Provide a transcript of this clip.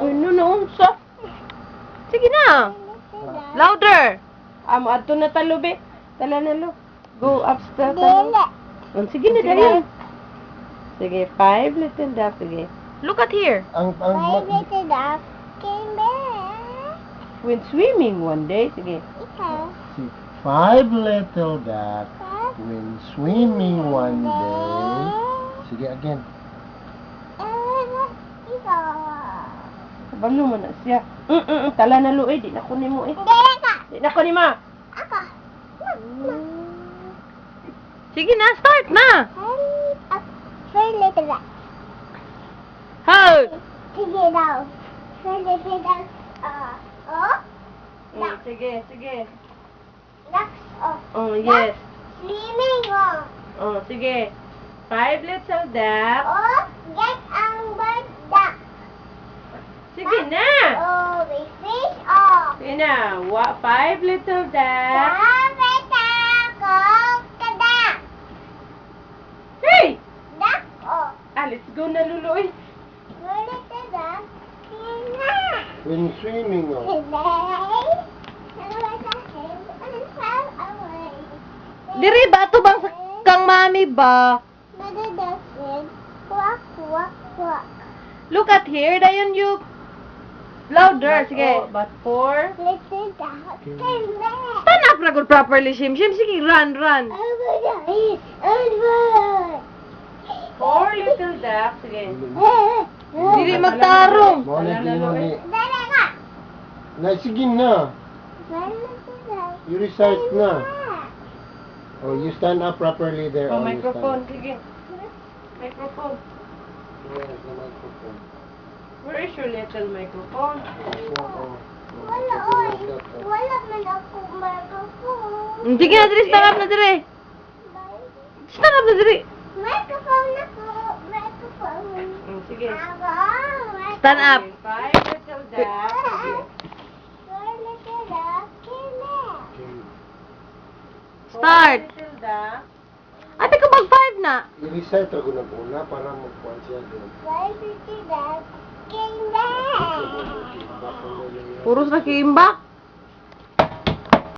Ano na unsa? Sige na. Louder. Adto na talo be. Tala na lo. Go upstairs talo. Sige na dali. Sige, 5 little ducks. Sige. Look at here. Five little ducks came back. Went swimming one day. Sige. Ikaw. 5 little ducks went swimming one day. Sige, again. Ikaw. Kabalo mo na siya. Tala na lo eh. Di na ko ni mo eh. Hindi ka. Di na ko ni ma. Ako. Sige na, start na. Five little ducks. How? Sige daw. Five little ducks. Oh? Sige, sige. Ducks. Oh. Oh, yes. Swimming. Oh. Oh, sige. 5 little ducks. Oh, get ang bird duck. Sige na. Oh, we fish. Oh. Sige na. 5 little ducks. Hey! Duck. Oh. Let's go na, Luloy. Where little duck? Went swimming, oh. Diri ba? Ito bang kang mami ba? Quack, quack, quack. Look at here. Dayon you. Louder. Sige. But 4. Little duck came back. Stand up na good properly, Shim. Shim, sige. Run, run. Over. 4 little ducks. Sige. Diri magtarong. Mo na gino ni. Dali ka. Na, sige na. You recite na. Oh, you stand up properly there. Oh, you microphone. stand. Sige. Microphone. Where's the microphone? Where is your little microphone? Oh, Wala, oy. Wala man ako microphone. Sige na, Diri. Stand up na, Diri. Stand up na, Diri. Microphone ako. Microphone. Sige. Ako. Stand up. 5 Microphone. little ducks. Sige. Where little duck came back. Start. 4 little ducks. Ate ko mag 5 na. I-recite ako na una para magkuhan siya doon. Little duck came back. Puros na kiimbak.